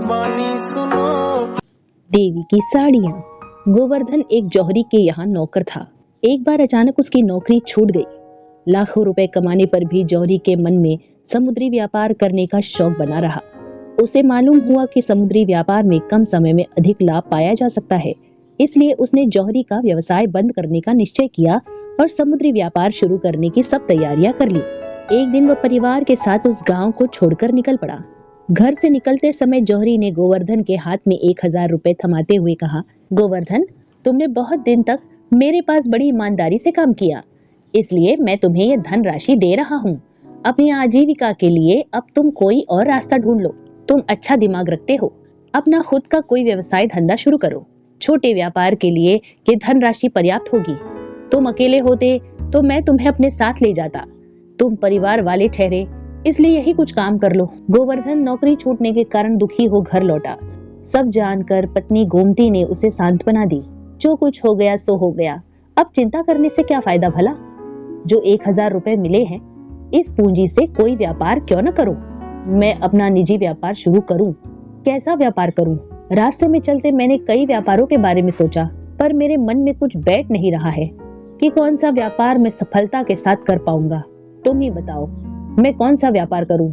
कहानी सुनो। देवी की साड़ियाँ। गोवर्धन एक जौहरी के यहाँ नौकर था। एक बार अचानक उसकी नौकरी छूट गई। लाखों रुपए कमाने पर भी जौहरी के मन में समुद्री व्यापार करने का शौक बना रहा। उसे मालूम हुआ कि समुद्री व्यापार में कम समय में अधिक लाभ पाया जा सकता है। इसलिए उसने जौहरी का व्यवसाय बंद करने का निश्चय किया और समुद्री व्यापार शुरू करने की सब तैयारियां कर ली। एक दिन वह परिवार के साथ उस गांव को छोड़कर निकल पड़ा। घर से निकलते समय जौहरी ने गोवर्धन के हाथ में 1000 रुपए थमाते हुए कहा, गोवर्धन, तुमने बहुत दिन तक मेरे पास बड़ी ईमानदारी से काम किया, इसलिए मैं तुम्हें यह धन राशि दे रहा हूँ। अपनी आजीविका के लिए अब तुम कोई और रास्ता ढूंढ लो। तुम अच्छा दिमाग रखते हो, अपना खुद का कोई व्यवसाय धंधा शुरू करो। छोटे व्यापार के लिए ये धन राशि पर्याप्त होगी। तुम अकेले होते तो मैं तुम्हें अपने साथ ले जाता। तुम परिवार वाले ठहरे, इसलिए यही कुछ काम कर लो। गोवर्धन नौकरी छूटने के कारण दुखी हो घर लौटा। सब जानकर पत्नी गोमती ने उसे सांत्वना दी। जो कुछ हो गया सो हो गया, अब चिंता करने से क्या फायदा भला। जो 1000 रुपए मिले हैं, इस पूंजी से कोई व्यापार क्यों न करूं। मैं अपना निजी व्यापार शुरू करूं। कैसा व्यापार करूं? रास्ते में चलते मैंने कई व्यापारों के बारे में सोचा, पर मेरे मन में कुछ बैठ नहीं रहा है कि कौन सा व्यापार मैं सफलता के साथ कर पाऊंगा। तुम ही बताओ, मैं कौन सा व्यापार करूं?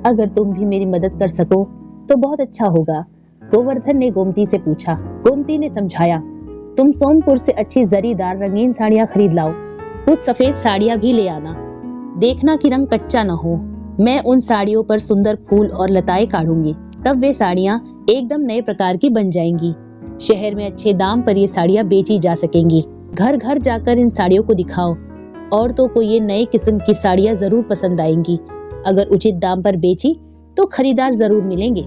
अगर तुम भी मेरी मदद कर सको तो बहुत अच्छा होगा। गोवर्धन ने गोमती से पूछा। गोमती ने समझाया, तुम सोमपुर से अच्छी जरीदार रंगीन साड़ियां खरीद लाओ। कुछ सफेद साड़ियां भी ले आना। देखना कि रंग कच्चा न हो। मैं उन साड़ियों पर सुंदर फूल और लताएं काढ़ूंगी, तब वे साड़ियां एकदम नए प्रकार की बन जाएंगी। शहर में अच्छे दाम पर ये साड़ियां बेची जा सकेंगी। घर घर जाकर इन साड़ियों को दिखाओ। औरतों को ये नए किस्म की साड़ियां जरूर पसंद आएंगी। अगर उचित दाम पर बेची तो खरीदार जरूर मिलेंगे।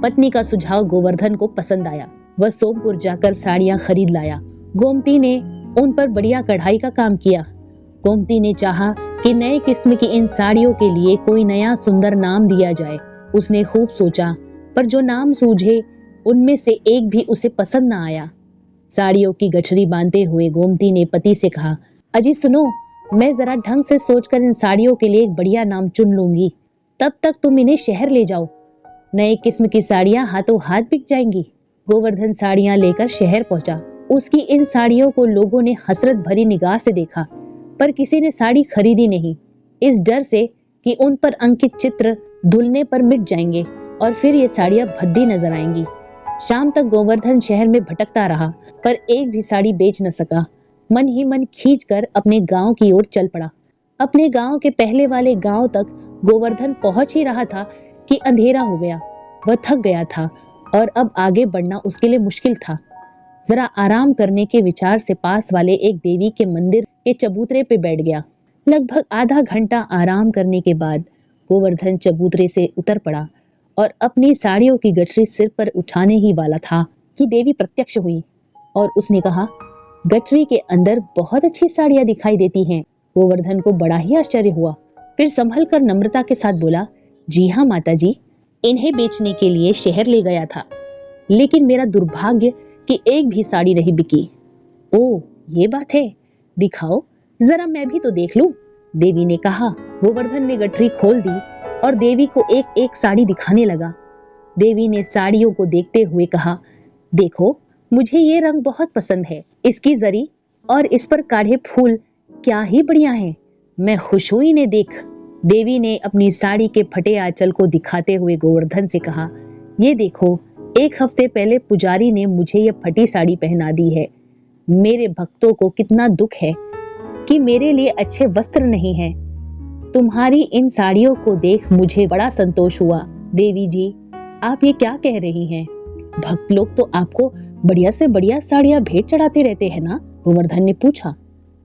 पत्नी का सुझाव गोवर्धन को पसंद आया। वह सोमपुर जाकर साड़ियां खरीद लाया। गोमती ने उन पर बढ़िया कढ़ाई का काम किया। गोमती ने चाहा कि नए किस्म की इन साड़ियों के लिए कोई नया सुंदर नाम दिया जाए। उसने खूब सोचा, पर जो नाम सूझे उनमें से एक भी उसे पसंद न आया। साड़ियों की गठरी बांधते हुए गोमती ने पति से कहा, अजी सुनो, मैं जरा ढंग से सोचकर इन साड़ियों के लिए एक बढ़िया नाम चुन लूंगी। तब तक तुम इन्हें शहर ले जाओ। नए किस्म की साड़ियां हाथों हाथ बिक जाएंगी। गोवर्धन साड़ियां लेकर शहर पहुंचा। उसकी इन साड़ियों को लोगों ने हसरत भरी निगाह से देखा, पर किसी ने साड़ी खरीदी नहीं, इस डर से कि उन पर अंकित चित्र धुलने पर मिट जाएंगे और फिर ये साड़ियां भद्दी नजर आएंगी। शाम तक गोवर्धन शहर में भटकता रहा, पर एक भी साड़ी बेच न सका। मन ही मन खींचकर अपने गांव की ओर चल पड़ा। अपने गांव के पहले वाले गांव तक गोवर्धन पहुंच ही रहा था कि अंधेरा हो गया। वह थक गया था और अब आगे बढ़ना उसके लिए मुश्किल था। जरा आराम करने के विचार से पास वाले एक देवी के मंदिर के चबूतरे पे बैठ गया। लगभग आधा घंटा आराम करने के बाद गोवर्धन चबूतरे से उतर पड़ा और अपनी साड़ियों की गठरी सिर पर उठाने ही वाला था कि देवी प्रत्यक्ष हुई और उसने कहा, गठरी के अंदर बहुत अच्छी साड़ियां दिखाई देती हैं। गोवर्धन को बड़ा ही आश्चर्य हुआ, फिर संभल कर नम्रता के साथ बोला, जी हाँ माता जी, इन्हें बेचने के लिए शहर ले गया था, लेकिन मेरा दुर्भाग्य कि एक भी साड़ी नहीं बिकी। ओह, ये बात है, दिखाओ जरा मैं भी तो देख लूं, देवी ने कहा। गोवर्धन ने गठरी खोल दी और देवी को एक एक साड़ी दिखाने लगा। देवी ने साड़ियों को देखते हुए कहा, देखो, मुझे ये रंग बहुत पसंद है। इसकी जरी और इस पर काढ़े फूल क्या ही बढ़िया हैं। मैं खुश हुई इन्हें देख। देवी ने अपनी साड़ी के फटे आंचल को दिखाते हुए गोवर्धन से कहा, ये देखो, 1 हफ्ते पहले पुजारी ने मुझे यह फटी साड़ी पहना दी है। मेरे भक्तों को कितना दुख है कि मेरे लिए अच्छे वस्त्र नहीं हैं। तुम्हारी इन साड़ियों को देख मुझे बड़ा संतोष हुआ। देवी जी, आप ये क्या कह रही हैं? भक्त लोग तो आपको बढ़िया से बढ़िया साड़ियां भेंट चढ़ाते रहते हैं ना? गोवर्धन ने पूछा।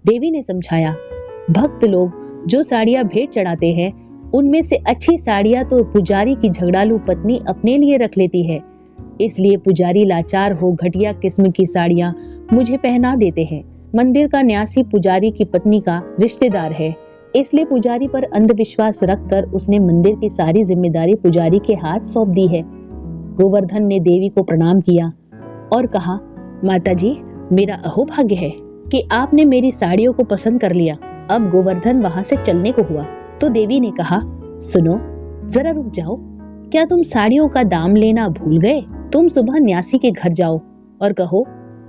देवी ने समझाया, भक्त लोग जो साड़ियां भेंट चढ़ाते हैं, उनमें से अच्छी साड़ियां तो पुजारी की झगड़ालू पत्नी अपने लिए रख लेती है। इसलिए पुजारी लाचार हो घटिया किस्म की साड़ियां मुझे पहना देते हैं। मंदिर का न्यासी पुजारी की पत्नी का रिश्तेदार है, इसलिए पुजारी पर अंधविश्वास रखकर उसने मंदिर की सारी जिम्मेदारी पुजारी के हाथ सौंप दी है। गोवर्धन ने देवी को प्रणाम किया और कहा, माता जी, मेरा अहोभाग्य है कि आपने मेरी साड़ियों को पसंद कर लिया। अब गोवर्धन वहां से चलने को हुआ तो देवी ने कहा, सुनो, जरा रुक जाओ, क्या तुम साड़ियों का दाम लेना भूल गए? तुम सुबह न्यासी के घर जाओ और कहो,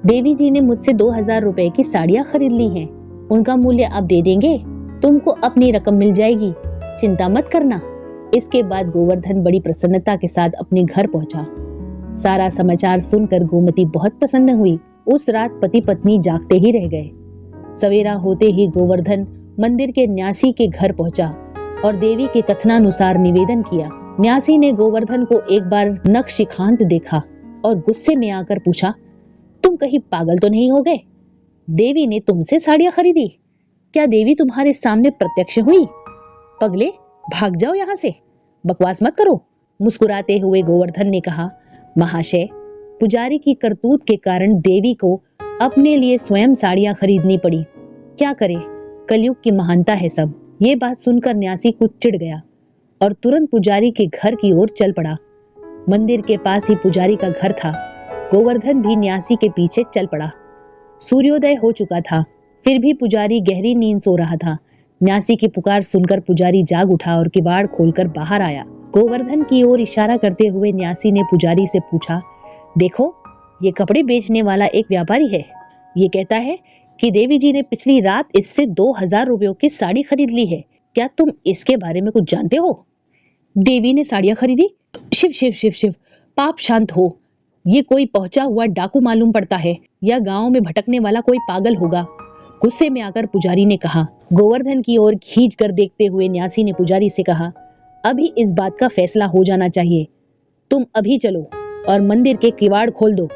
देवी जी ने मुझसे 2000 रुपए की साड़ियाँ खरीद ली हैं। उनका मूल्य अब दे देंगे, तुमको अपनी रकम मिल जाएगी, चिंता मत करना। इसके बाद गोवर्धन बड़ी प्रसन्नता के साथ अपने घर पहुंचा। सारा समाचार सुनकर गोमती बहुत प्रसन्न हुई। उस रात पति पत्नी जागते ही रह गए। सवेरा होते ही गोवर्धन मंदिर के न्यासी के घर पहुंचा और देवी के कथनानुसार निवेदन किया। न्यासी ने गोवर्धन को एक बार नखशिखांत देखा और गुस्से में आकर पूछा, तुम कहीं पागल तो नहीं हो गए? देवी ने तुमसे साड़ियां खरीदी? क्या देवी तुम्हारे सामने प्रत्यक्ष हुई? पगले, भाग जाओ यहाँ से, बकवास मत करो। मुस्कुराते हुए गोवर्धन ने कहा, महाशय, पुजारी की करतूत के कारण देवी को अपने लिए स्वयं साड़ियां खरीदनी पड़ी। क्या करे, कलयुग की महानता है सब। ये बात सुनकर न्यासी कुछ चिढ़ गया और तुरंत पुजारी के घर की ओर चल पड़ा। मंदिर के पास ही पुजारी का घर था। गोवर्धन भी न्यासी के पीछे चल पड़ा। सूर्योदय हो चुका था, फिर भी पुजारी गहरी नींद सो रहा था। न्यासी की पुकार सुनकर पुजारी जाग उठा और किवाड़ खोलकर बाहर आया। गोवर्धन की ओर इशारा करते हुए न्यासी ने पुजारी से पूछा, देखो, ये कपड़े बेचने वाला एक व्यापारी है। ये कहता है कि देवी जी ने पिछली रात इससे 2000 रुपयों की साड़ी खरीद ली है। क्या तुम इसके बारे में कुछ जानते हो? देवी ने साड़ियां खरीदी? शिव शिव शिव शिव, पाप शांत हो। ये कोई पहुंचा हुआ डाकू मालूम पड़ता है या गांव में भटकने वाला कोई पागल होगा। गुस्से में आकर पुजारी ने कहा। गोवर्धन की ओर खींच कर देखते हुए न्यासी ने पुजारी से कहा, अभी इस बात का फैसला हो जाना चाहिए। तुम अभी चलो और मंदिर के किवाड़ खोल दो।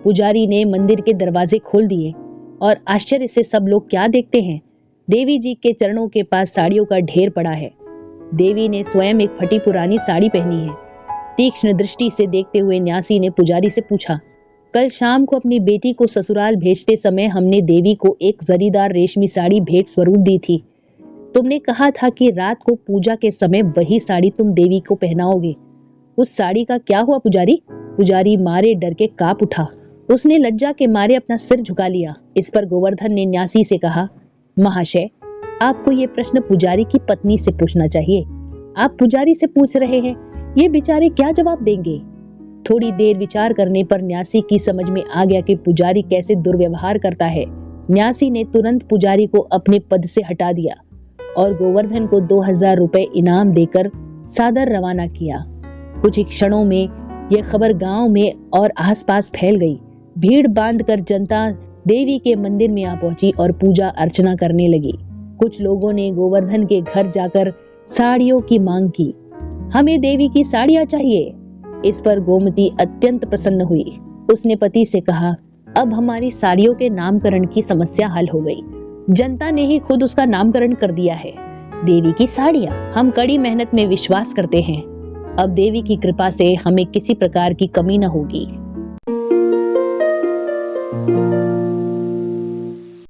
पुजारी ने मंदिर के दरवाजे खोल दिए और आश्चर्य से सब लोग क्या देखते हैं, देवी जी के चरणों के पास साड़ियों का ढेर पड़ा है। देवी ने स्वयं एक फटी पुरानी साड़ी पहनी है। तीक्ष्ण दृष्टि से देखते हुए न्यासी ने पुजारी से पूछा, कल शाम को अपनी बेटी को ससुराल भेजते समय हमने देवी को एक जरीदार रेशमी साड़ी भेंट स्वरूप दी थी। तुमने कहा था कि रात को पूजा के समय वही साड़ी तुम देवी को पहनाओगे। उस साड़ी का क्या हुआ पुजारी? पुजारी मारे डर के कांप उठा। उसने लज्जा के मारे अपना सिर झुका लिया। इस पर गोवर्धन ने न्यासी से कहा, महाशय, आपको ये प्रश्न पुजारी की पत्नी से पूछना चाहिए। आप पुजारी से पूछ रहे हैं, ये बेचारे क्या जवाब देंगे? थोड़ी देर विचार करने पर न्यासी की समझ में आ गया कि पुजारी कैसे दुर्व्यवहार करता है। न्यासी ने तुरंत पुजारी को अपने पद से हटा दिया और गोवर्धन को 2000 रुपए इनाम देकर सादर रवाना किया। कुछ ही क्षणों में यह खबर गांव में और आसपास फैल गई। भीड़ बांधकर जनता देवी के मंदिर में आ पहुंची और पूजा अर्चना करने लगी। कुछ लोगों ने गोवर्धन के घर जाकर साड़ियों की मांग की। हमें देवी की साड़ियां चाहिए। इस पर गोमती अत्यंत प्रसन्न हुई। उसने पति से कहा, अब हमारी साड़ियों के नामकरण की समस्या हल हो गई। जनता ने ही खुद उसका नामकरण कर दिया है, देवी की साड़ियां। हम कड़ी मेहनत में विश्वास करते हैं। अब देवी की कृपा से हमें किसी प्रकार की कमी न होगी।